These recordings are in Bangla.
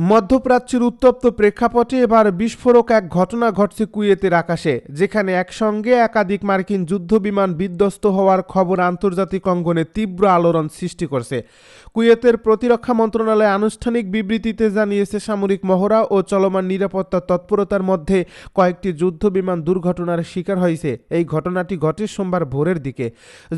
মধ্যপ্রাচ্যের উত্তপ্ত প্রেক্ষাপটে এবার বিস্ফোরক এক ঘটনা ঘটছে কুয়েতের আকাশে, যেখানে একসঙ্গে একাধিক মার্কিন যুদ্ধবিমান বিধ্বস্ত হওয়ার খবর আন্তর্জাতিক অঙ্গনে তীব্র আলোড়ন সৃষ্টি করছে। কুয়েতের প্রতিরক্ষা মন্ত্রণালয় আনুষ্ঠানিক বিবৃতিতে জানিয়েছে, সামরিক মহড়া ও চলমান নিরাপত্তা তৎপরতার মধ্যে কয়েকটি যুদ্ধবিমান দুর্ঘটনার শিকার হয়েছে। এই ঘটনাটি ঘটে সোমবার ভোরের দিকে,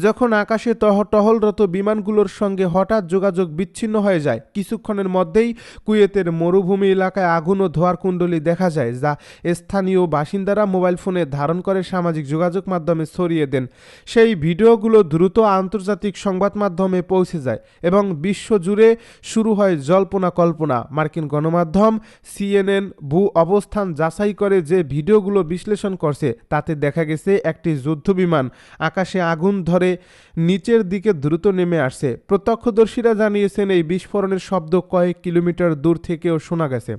যখন আকাশে টহলরত বিমানগুলোর সঙ্গে হঠাৎ যোগাযোগ বিচ্ছিন্ন হয়ে যায়। কিছুক্ষণের মধ্যেই কুয়েতের মরুভূমি এলাকায় আগুন ও ধোঁয়ার কুণ্ডলী দেখা যায়, যা স্থানীয় বাসিন্দারা মোবাইল ফোনে ধারণ করে সামাজিক যোগাযোগ মাধ্যমে ছড়িয়ে দেন। সেই ভিডিওগুলো দ্রুত আন্তর্জাতিক সংবাদ মাধ্যমে পৌঁছে যায় এবং বিশ্বজুড়ে শুরু হয় জল্পনা কল্পনা। মার্কিন গণমাধ্যম CNN ভূ অবস্থান যাচাই করে যে ভিডিওগুলো বিশ্লেষণ করছে, তাতে দেখা গেছে একটি যুদ্ধবিমান আকাশে আগুন ধরে নিচের দিকে দ্রুত নেমে আসছে। প্রত্যক্ষদর্শীরা জানিয়েছেন, এই বিস্ফোরণের শব্দ কয়েক কিলোমিটার দূর থেকেও শোনা গেছে।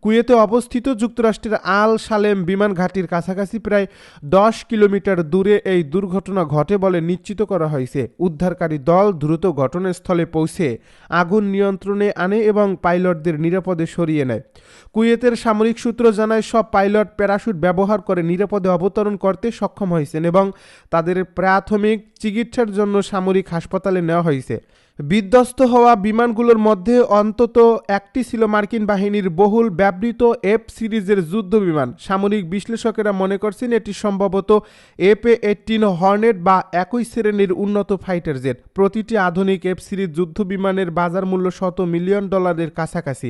কুয়েতে অবস্থিত যুক্তরাষ্ট্রের আল সালেম বিমান ঘাঁটির কাছাকাছি প্রায় 10 কিলোমিটার দূরে এই দুর্ঘটনা ঘটে বলে নিশ্চিত করা হয়েছে। উদ্ধারকারী দল দ্রুত ঘটনাস্থলে পৌঁছে আগুন নিয়ন্ত্রণে আনে এবং পাইলটদের নিরাপদে সরিয়ে নেয়। কুয়েতের সামরিক সূত্র জানায়, সব পাইলট প্যারাশুট ব্যবহার করে নিরাপদে অবতরণ করতে সক্ষম হয়েছেন এবং তাদের প্রাথমিক চিকিৎসার জন্য সামরিক হাসপাতালে নেওয়া হয়েছে। বিধ্বস্ত হওয়া বিমানগুলোর মধ্যে অন্তত একটি ছিল মার্কিন বাহিনীর বহুল ব্যবহৃত F সিরিজের যুদ্ধ বিমান। সামরিক বিশ্লেষকেরা মনে করছেন, এটি সম্ভবত F-18 হর্নেট বা একই শ্রেণীর উন্নত ফাইটার জেট। প্রতিটি আধুনিক F সিরিজ যুদ্ধ বিমানের বাজার মূল্য $100 মিলিয়ন কাছাকাছি।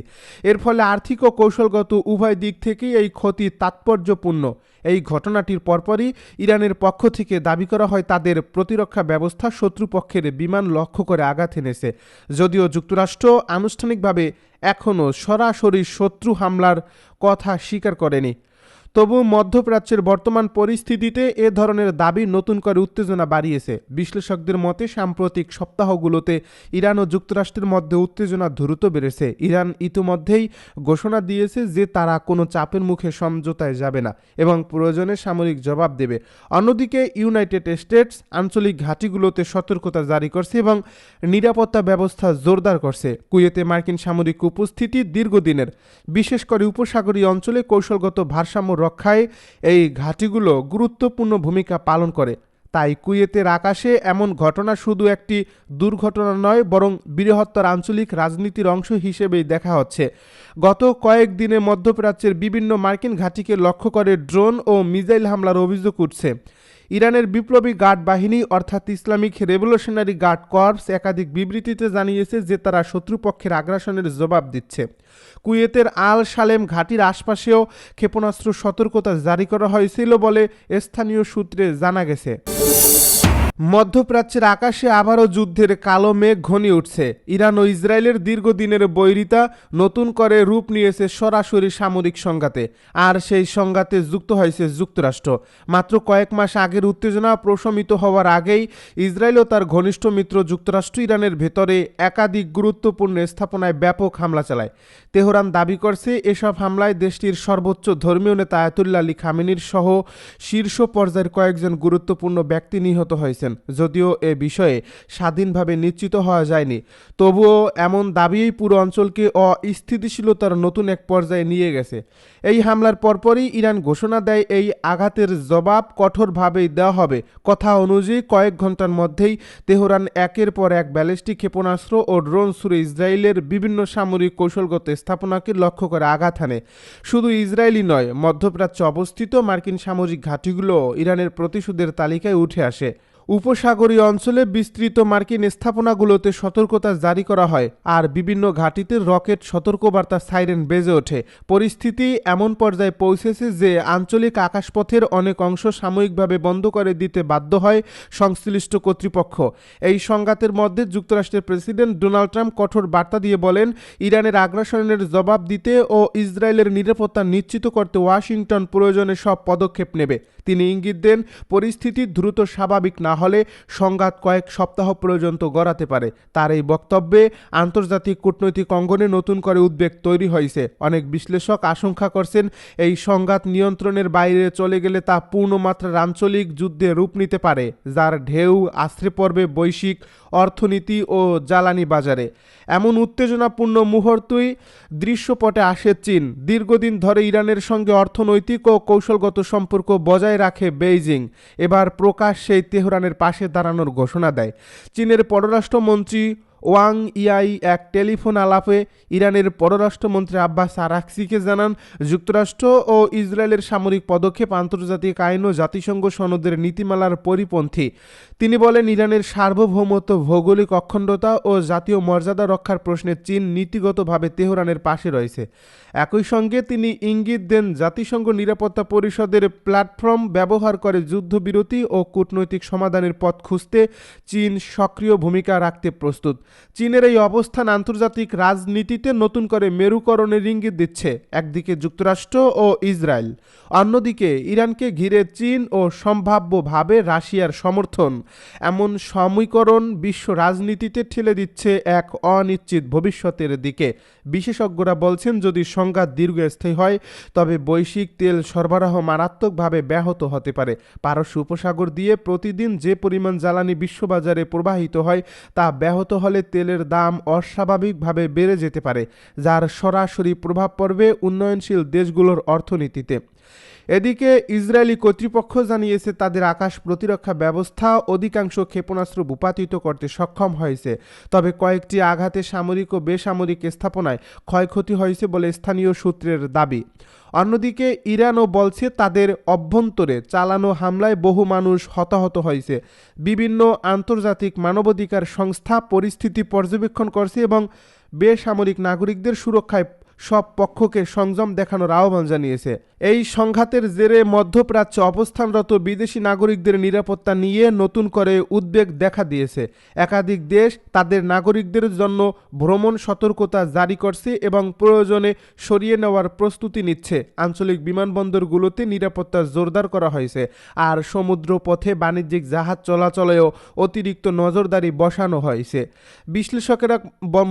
এর ফলে আর্থিক ও কৌশলগত উভয় দিক থেকেই এই ক্ষতি তাৎপর্যপূর্ণ। এই ঘটনাটির পরপরই ইরানের পক্ষ থেকে দাবি করা হয়, তাদের প্রতিরক্ষা ব্যবস্থা শত্রুপক্ষের বিমান লক্ষ্য করে আঘাত এনেছে। যদিও যুক্তরাষ্ট্র আনুষ্ঠানিকভাবে এখনও সরাসরি শত্রু হামলার কথা স্বীকার করেনি, তবু মধ্যপ্রাচ্যের বর্তমান পরিস্থিতিতে এ ধরনের দাবি নতুন করে উত্তেজনা বাড়িয়েছে। বিশ্লেষকদের মতে, সাম্প্রতিক সপ্তাহগুলোতে ইরান ও যুক্তরাষ্ট্রের মধ্যে উত্তেজনা দ্রুত বেড়েছে। ইরান ইতিমধ্যেই ঘোষণা দিয়েছে যে তারা কোনো চাপের মুখে সমঝোতায় যাবে না এবং প্রয়োজনে সামরিক জবাব দেবে। অন্যদিকে ইউনাইটেড স্টেটস আঞ্চলিক ঘাঁটিগুলোতে সতর্কতা জারি করছে এবং নিরাপত্তা ব্যবস্থা জোরদার করছে। কুয়েতে মার্কিন সামরিক উপস্থিতি দীর্ঘদিনের, বিশেষ করে উপসাগরীয় অঞ্চলে কৌশলগত ভারসাম্য রক্ষায় এই ঘাঁটিগুলো গুরুত্বপূর্ণ ভূমিকা পালন করে। তাই কুয়েতের আকাশে এমন ঘটনা শুধু একটি দুর্ঘটনা নয়, বরং বৃহত্তর আঞ্চলিক রাজনীতির অংশ হিসেবেই দেখা হচ্ছে। গত কয়েকদিনে মধ্যপ্রাচ্যের বিভিন্ন মার্কিন ঘাঁটিকে লক্ষ্য করে ড্রোন ও মিসাইল হামলার অভিযোগ উঠছে। ইরানের বিপ্লবী গার্ড বাহিনী অর্থাৎ ইসলামিক রেভলিউশনারি গার্ড কর্পস একাধিক বিবৃতিতে জানিয়েছে যে তারা শত্রুপক্ষের আগ্রাসনের জবাব দিচ্ছে। কুয়েতের আল সালেম ঘাঁটির আশপাশেও ক্ষেপণাস্ত্র সতর্কতা জারি করা হয়েছিল বলে স্থানীয় সূত্রে জানা গেছে। মধ্যপ্রাচ্যের আকাশে আবারও যুদ্ধের কালো মেঘ ঘনিয়ে উঠছে। ইরান ও ইসরায়েলের দীর্ঘদিনের বৈরিতা নতুন করে রূপ নিয়েছে সরাসরি সামরিক সংঘাতে, আর সেই সংঘাতে যুক্ত হয়েছে যুক্তরাষ্ট্র। মাত্র কয়েক মাস আগের উত্তেজনা প্রশমিত হওয়ার আগেই ইসরায়েল ও তার ঘনিষ্ঠ মিত্র যুক্তরাষ্ট্র ইরানের ভেতরে একাধিক গুরুত্বপূর্ণ স্থাপনায় ব্যাপক হামলা চালায়। তেহরান দাবি করছে, এসব হামলায় দেশটির সর্বোচ্চ ধর্মীয় নেতা আয়াতুল্লাহ আলী খামেনির সহ শীর্ষ পর্যায়ের কয়েকজন গুরুত্বপূর্ণ ব্যক্তি নিহত হয়েছেন। যদিও এ বিষয়ে স্বাধীনভাবে নিশ্চিত হওয়া যায়নি, তবুও এমন দাবিই পুরো অঞ্চলকে অস্থিতিশীলতার নতুন এক পর্যায়ে নিয়ে গেছে। এই হামলার পরপরই ইরান ঘোষণা দেয়, এই আঘাতের জবাব কঠোরভাবেই দেওয়া হবে। কথা অনুযায়ী কয়েক ঘন্টার মধ্যেই তেহরান একের পর এক ব্যালিস্টিক ক্ষেপণাস্ত্র ও ড্রোন ছুড়ে ইসরায়েলের বিভিন্ন সামরিক কৌশলগত স্থাপনাকে লক্ষ্য করে আঘাত হানে। শুধু ইসরায়েলই নয়, মধ্যপ্রাচ্যে অবস্থিত মার্কিন সামরিক ঘাঁটিগুলো ইরানের প্রতিশোধের তালিকায় উঠে আসে। উপসাগরীয় অঞ্চলে বিস্তৃত মার্কিন স্থাপনাগুলোতে সতর্কতা জারি করা হয়, আর বিভিন্ন ঘাঁটিতে রকেট সতর্কবার্তা সাইরেন বেজে ওঠে। পরিস্থিতি এমন পর্যায়ে পৌঁছেছে যে আঞ্চলিক আকাশপথের অনেক অংশ সাময়িকভাবে বন্ধ করে দিতে বাধ্য হয় সংশ্লিষ্ট কর্তৃপক্ষ। এই সংঘাতের মধ্যে যুক্তরাষ্ট্রের প্রেসিডেন্ট ডোনাল্ড ট্রাম্প কঠোর বার্তা দিয়ে বলেন, ইরানের আগ্রাসনের জবাব দিতে ও ইসরায়েলের নিরাপত্তা নিশ্চিত করতে ওয়াশিংটন প্রয়োজনে সব পদক্ষেপ নেবে। তিনি ইঙ্গিত দেন, পরিস্থিতি দ্রুত স্বাভাবিক না হলে সংঘাত কয়েক সপ্তাহ পর্যন্ত গড়াতে পারে। তার এই বক্তব্যে আন্তর্জাতিক কূটনৈতিক অঙ্গনে নতুন করে উদ্বেগ তৈরি হয়েছে। অনেক বিশ্লেষক আশঙ্কা করছেন, এই সংঘাত নিয়ন্ত্রণের বাইরে চলে গেলে তা পূর্ণমাত্রার আঞ্চলিক যুদ্ধে রূপ নিতে পারে, যার ঢেউ আছড়ে পড়বে বৈশ্বিক অর্থনীতি ও জ্বালানি বাজারে। এমন উত্তেজনাপূর্ণ মুহূর্তই দৃশ্যপটে আসে চীন। দীর্ঘদিন ধরে ইরানের সঙ্গে অর্থনৈতিক ও কৌশলগত সম্পর্ক বজায় রাখে বেইজিং। এবার প্রকাশ্যেই তেহরানের পাশে দাঁড়ানোর ঘোষণা দেয়। চীনের পররাষ্ট্রমন্ত্রী ওয়াং ইয়াই এক টেলিফোন আলাপে ইরানের পররাষ্ট্রমন্ত্রী আব্বাস আরাকচিকে জানান, যুক্তরাষ্ট্র ও ইসরায়েলের সামরিক পদক্ষেপ আন্তর্জাতিক আইন ও জাতিসংঘ সনদের নীতিমালার পরিপন্থী। তিনি বলেন, ইরানের সার্বভৌমত্ব, ভৌগোলিক অখণ্ডতা ও জাতীয় মর্যাদা রক্ষার প্রশ্নে চীন নীতিগতভাবে তেহরানের পাশে রয়েছে। একই সঙ্গে তিনি ইঙ্গিত দেন, জাতিসংঘ নিরাপত্তা পরিষদের প্ল্যাটফর্ম ব্যবহার করে যুদ্ধবিরতি ও কূটনৈতিক সমাধানের পথ খুঁজতে চীন সক্রিয় ভূমিকা রাখতে প্রস্তুত। চীনের এই অবস্থান আন্তর্জাতিক রাজনীতিতে নতুন করে মেরুকরণের ইঙ্গিত দিচ্ছে। একদিকে যুক্তরাষ্ট্র ও ইসরায়েল, অন্যদিকে ইরানকে ঘিরে চীন ও সম্ভাব্যভাবে রাশিয়ার সমর্থন। এমন সমীকরণ বিশ্ব রাজনীতিতে ঠেলে দিচ্ছে এক অনিশ্চিত ভবিষ্যতের দিকে। বিশেষজ্ঞরা বলছেন, যদি সংঘাত দীর্ঘস্থায়ী হয় তবে বৈশ্বিক তেল সরবরাহ মারাত্মকভাবে ব্যাহত হতে পারে। পারস্য উপসাগর দিয়ে প্রতিদিন যে পরিমাণ জ্বালানি বিশ্ববাজারে প্রবাহিত হয় তা ব্যাহত হলে তেলের দাম অস্বাভাবিকভাবে বেড়ে যেতে পারে, যার সরাসরি প্রভাব পড়বে উন্নয়নশীল দেশগুলোর অর্থনীতিতে। এদিকে ইসরায়েলি কর্তৃপক্ষ জানিয়েছে, তাদের আকাশ প্রতিরক্ষা ব্যবস্থা অধিকাংশ ক্ষেপণাস্ত্র ভূপাতিত করতে সক্ষম হয়েছে। তবে কয়েকটি আঘাতে সামরিক ও বেসামরিক স্থাপনায় ক্ষয়ক্ষতি হয়েছে বলে স্থানীয় সূত্রের দাবি। অন্যদিকে ইরানও বলছে, তাদের অভ্যন্তরে চালানো হামলায় বহু মানুষ হতাহত হয়েছে। বিভিন্ন আন্তর্জাতিক মানবাধিকার সংস্থা পরিস্থিতি পর্যবেক্ষণ করছে এবং বেসামরিক নাগরিকদের সুরক্ষায় সব পক্ষকে সংযম দেখানোর আহ্বান জানিয়েছে। এই সংঘাতের জেরে মধ্যপ্রাচ্যে অবস্থানরত বিদেশি নাগরিকদের নিরাপত্তা নিয়ে নতুন করে উদ্বেগ দেখা দিয়েছে। একাধিক দেশ তাদের নাগরিকদের জন্য ভ্রমণ সতর্কতা জারি করছে এবং প্রয়োজনে সরিয়ে নেওয়ার প্রস্তুতি নিচ্ছে। আঞ্চলিক বিমানবন্দরগুলোতে নিরাপত্তা জোরদার করা হয়েছে, আর সমুদ্র পথে বাণিজ্যিক জাহাজ চলাচলেও অতিরিক্ত নজরদারি বসানো হয়েছে। বিশ্লেষকেরা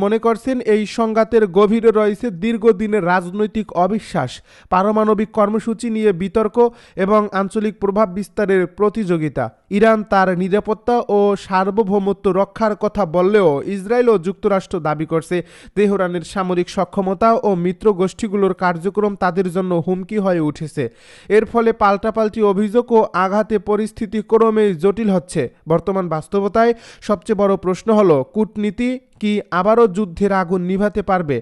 মনে করছেন, এই সংঘাতের গভীরে রয়েছে দীর্ঘদিনের রাজনৈতিক অবিশ্বাস, পারমাণবিক কর্মসূচি নিয়ে বিতর্ক এবং আঞ্চলিক প্রভাব বিস্তারের প্রতিযোগিতা। ইরান তার নিরাপত্তা ও সার্বভৌমত্ব রক্ষার কথা বললেও ইসরায়েল ও যুক্তরাষ্ট্র দাবি করছে, তেহরানের সামরিক সক্ষমতা ও মিত্র গোষ্ঠীগুলোর কার্যক্রম তাদের জন্য হুমকি হয়ে উঠেছে। এর ফলে পাল্টাপাল্টি অভিযোগ ও আঘাতে পরিস্থিতি ক্রমেই জটিল হচ্ছে। বর্তমান বাস্তবতায় সবচেয়ে বড় প্রশ্ন হলো, কূটনীতি কি আবারও যুদ্ধের আগুন নিভাতে পারবে?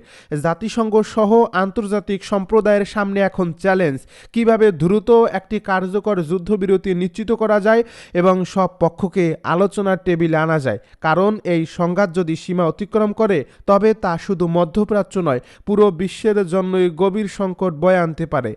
জাতিসংঘ সহ আন্তর্জাতিক সম্প্রদায়ের সামনে এখন চ্যালেঞ্জ, কিভাবে দ্রুত একটি কার্যকর যুদ্ধবিরতি নিশ্চিত করা যায় এবং সব পক্ষকে আলোচনার টেবিলে আনা যায়। কারণ এই সংঘাত যদি সীমা অতিক্রম করে তবে তা শুধু মধ্যপ্রাচ্য নয়, পুরো বিশ্বের জন্যই গভীর সংকট বয়ে আনতে পারে।